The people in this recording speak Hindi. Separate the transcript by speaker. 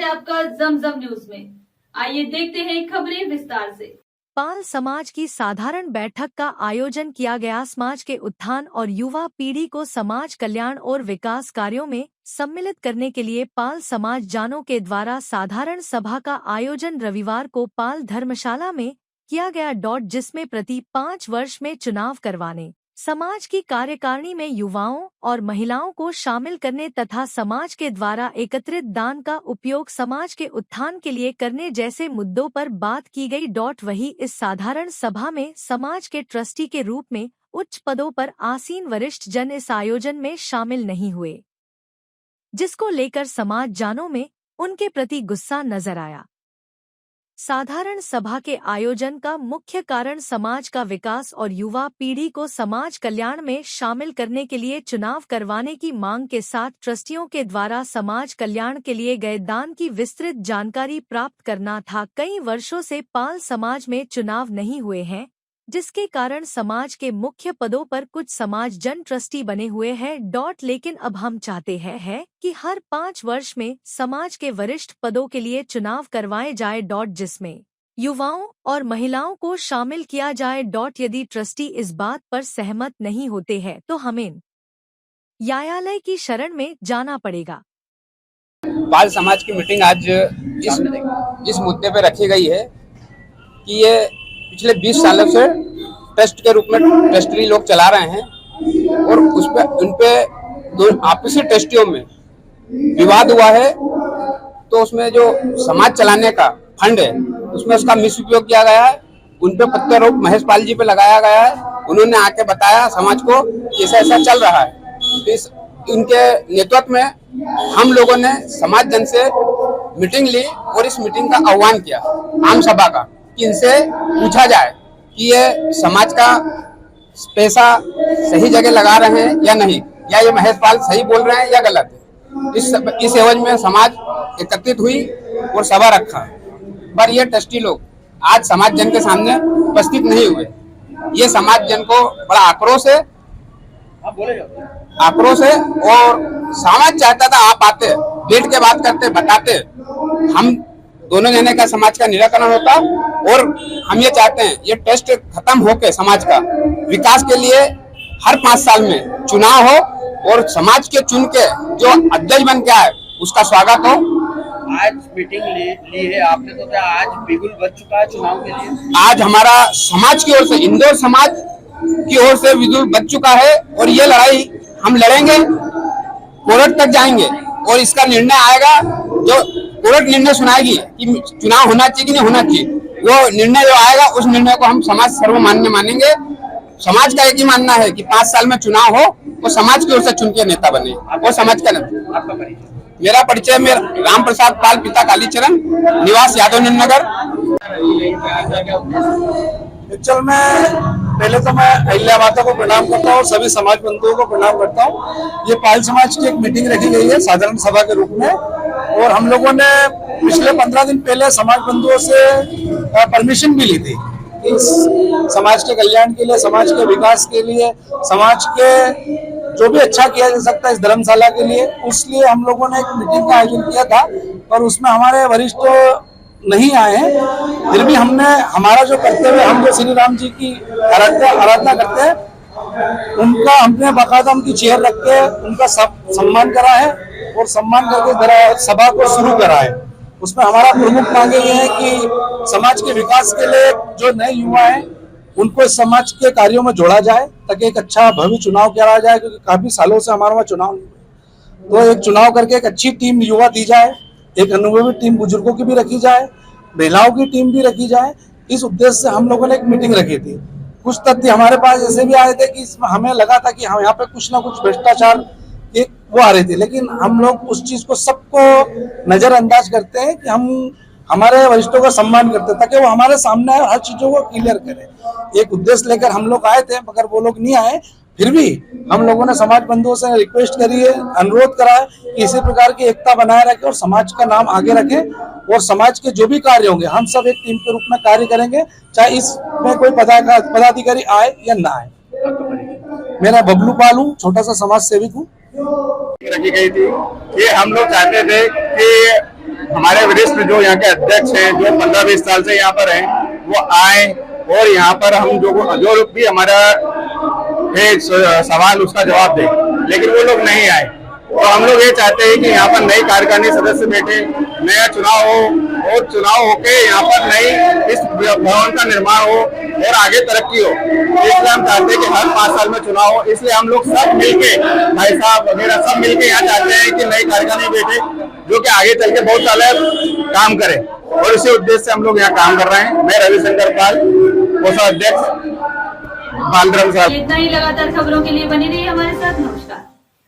Speaker 1: आपका जमजम न्यूज में। आइए देखते हैं खबरें विस्तार से।
Speaker 2: पाल समाज की साधारण बैठक का आयोजन किया गया। समाज के उत्थान और युवा पीढ़ी को समाज कल्याण और विकास कार्यों में सम्मिलित करने के लिए पाल समाज जानों के द्वारा साधारण सभा का आयोजन रविवार को पाल धर्मशाला में किया गया। जिसमें प्रति 5 वर्ष में चुनाव करवाने, समाज की कार्यकारिणी में युवाओं और महिलाओं को शामिल करने तथा समाज के द्वारा एकत्रित दान का उपयोग समाज के उत्थान के लिए करने जैसे मुद्दों पर बात की गई। वहीं इस साधारण सभा में समाज के ट्रस्टी के रूप में उच्च पदों पर आसीन वरिष्ठ जन इस आयोजन में शामिल नहीं हुए, जिसको लेकर समाज जानों में उनके प्रति गुस्सा नजर आया। साधारण सभा के आयोजन का मुख्य कारण समाज का विकास और युवा पीढ़ी को समाज कल्याण में शामिल करने के लिए चुनाव करवाने की मांग के साथ ट्रस्टियों के द्वारा समाज कल्याण के लिए गए दान की विस्तृत जानकारी प्राप्त करना था। कई वर्षों से पाल समाज में चुनाव नहीं हुए हैं, जिसके कारण समाज के मुख्य पदों पर कुछ समाज जन ट्रस्टी बने हुए हैं। लेकिन अब हम चाहते हैं कि हर 5 वर्ष में समाज के वरिष्ठ पदों के लिए चुनाव करवाए जाए, जिसमें युवाओं और महिलाओं को शामिल किया जाए। यदि ट्रस्टी इस बात पर सहमत नहीं होते हैं तो हमें न्यायालय की शरण में जाना पड़ेगा।
Speaker 3: पाल समाज की मीटिंग आज इस मुद्दे पे रखी गई है कि ये पिछले 20 सालों से ट्रस्ट के रूप में ट्रस्टी लोग चला रहे हैं और उस पे उनपे दो आपसी ट्रस्टियों में विवाद हुआ है। तो उसमें जो समाज चलाने का फंड है उसमें उसका मिसउपयोग किया गया है। उन पे प्रत्यारोप महेश पाल जी पे लगाया गया है। उन्होंने आके बताया समाज को कि ऐसा ऐसा चल रहा है। इस उनके नेतृत्व में हम लोगों ने समाज जन से मीटिंग ली और इस मीटिंग का आह्वान किया आम सभा का कि इनसे पूछा जाए कि ये समाज का पैसा सही जगह लगा रहे हैं या नहीं, या ये महेश पाल सही बोल रहे हैं या गलत है। इस एवज में समाज एकत्रित हुई और सभा रखा, पर ये ट्रस्टी लोग आज समाज जन के सामने उपस्थित नहीं हुए। ये समाज जन को बड़ा आक्रोश है और समाज चाहता था आप आते, बैठ के बात करते, बताते, हम दोनों जने का समाज का निराकरण होता। और हम ये चाहते हैं ये टेस्ट खत्म होके समाज का विकास के लिए हर 5 साल में चुनाव हो और समाज के चुन के जो अध्यक्ष बन के आए उसका स्वागत हो।
Speaker 4: आज मीटिंग ली है आपने, तो क्या आज बिगुल बज चुका है चुनाव के लिए?
Speaker 3: आज हमारा समाज की ओर से, इंदौर समाज की ओर से बिगुल बज चुका है और ये लड़ाई हम लड़ेंगे, कोर्ट तक जाएंगे और इसका निर्णय आएगा। जो कोर्ट निर्णय सुनाएगी कि चुनाव होना चाहिए कि नहीं होना चाहिए, वो निर्णय जो आएगा उस निर्णय को हम समाज सर्वमान्य मानेंगे। समाज का एक ही मानना है कि 5 साल में चुनाव हो और समाज की ओर से चुन के नेता बने और समाज का नेता।
Speaker 4: आपका परिचय?
Speaker 3: मेरा परिचय में राम प्रसाद पाल, पिता कालीचरण, निवास यादव नगर।
Speaker 5: एक्चुअल में पहले तो मैं अहिल्या माता को प्रणाम करता हूँ और सभी समाज बंधुओं को प्रणाम करता हूँ। ये पाल समाज की एक मीटिंग रखी गई है साधारण सभा के रूप में, और हम लोगों ने पिछले 15 दिन पहले समाज बंधुओं से परमिशन भी ली थी कि समाज के कल्याण के लिए, समाज के विकास के लिए, समाज के जो भी अच्छा किया जा सकता है इस धर्मशाला के लिए, उसलिए हम लोगों ने एक मीटिंग का आयोजन किया था। पर उसमें हमारे वरिष्ठ नहीं आए हैं। फिर भी हमने हमारा जो कर्तव्य, हम जो श्री राम जी की आराधना करते हैं, उनका हमने बाकायदा उनकी चेयर रख के उनका सम्मान करा है और सम्मान करके सभा को शुरू करा है। उसमें हमारा प्रमुख मांगे ये है कि समाज के विकास के लिए जो नए युवा हैं उनको इस समाज के कार्यों में जोड़ा जाए ताकि एक अच्छा भव्य चुनाव करा जाए, क्योंकि काफी सालों से हमारे वहाँ चुनाव नहीं हुए। तो एक चुनाव करके एक अच्छी टीम युवा दी जाए, एक अनुभवी टीम बुजुर्गों की भी रखी जाए, महिलाओं की टीम भी रखी जाए। इस उद्देश्य से हम लोगों ने एक मीटिंग रखी थी। कुछ तथ्य हमारे पास ऐसे भी आए थे कि इसमें हमें लगा था कि हम यहाँ पे कुछ ना कुछ भ्रष्टाचार एक वो आ रही थी, लेकिन हम लोग उस चीज को सबको नजरअंदाज करते हैं कि हम हमारे वरिष्ठों का सम्मान करते हैं ताकि वो हमारे सामने हर चीजों को क्लियर करें। एक उद्देश्य लेकर हम लोग आए थे, मगर वो लोग नहीं आए। फिर भी हम लोगों ने समाज बंधुओं से रिक्वेस्ट करी है, अनुरोध करा है कि इसी प्रकार की एकता बनाए रखें और समाज का नाम आगे रखें और समाज के जो भी कार्य होंगे हम सब एक टीम के रूप में कार्य करेंगे, चाहे इसमें कोई पदाधिकारी आए या ना आए। मेरा बबलू पाल हूँ, छोटा सा समाज सेविक हूँ।
Speaker 4: रखी गई थी कि हम लोग चाहते थे कि
Speaker 5: हमारे वरिष्ठ जो यहाँ के अध्यक्ष हैं, जो 15-20 साल से यहाँ पर हैं, वो आए और यहाँ पर हम जो लोग भी हमारा है सवाल उसका जवाब दे, लेकिन वो लोग नहीं आए। तो हम लोग ये चाहते हैं कि यहाँ पर नई कार्यकारिणी सदस्य बैठे, नया चुनाव हो और चुनाव होके यहाँ पर नई इस भवन का निर्माण हो और आगे तरक्की हो। इसलिए हम चाहते हैं कि हर 5 साल में चुनाव हो। इसलिए हम लोग सब मिलके, भाई साहब वगैरह सब मिलके यहाँ चाहते हैं कि नई कार्यकारिणी बैठे, जो कि आगे चल के बहुत सारे काम करे, और इसी उद्देश्य से हम लोग यहाँ काम कर रहे हैं। मैं रविशंकर पाल, कोषाध्यक्ष बालधर्म साहब।
Speaker 1: इतना ही लगातार खबरों के लिए बनी रही हमारे साथ। नमस्कार।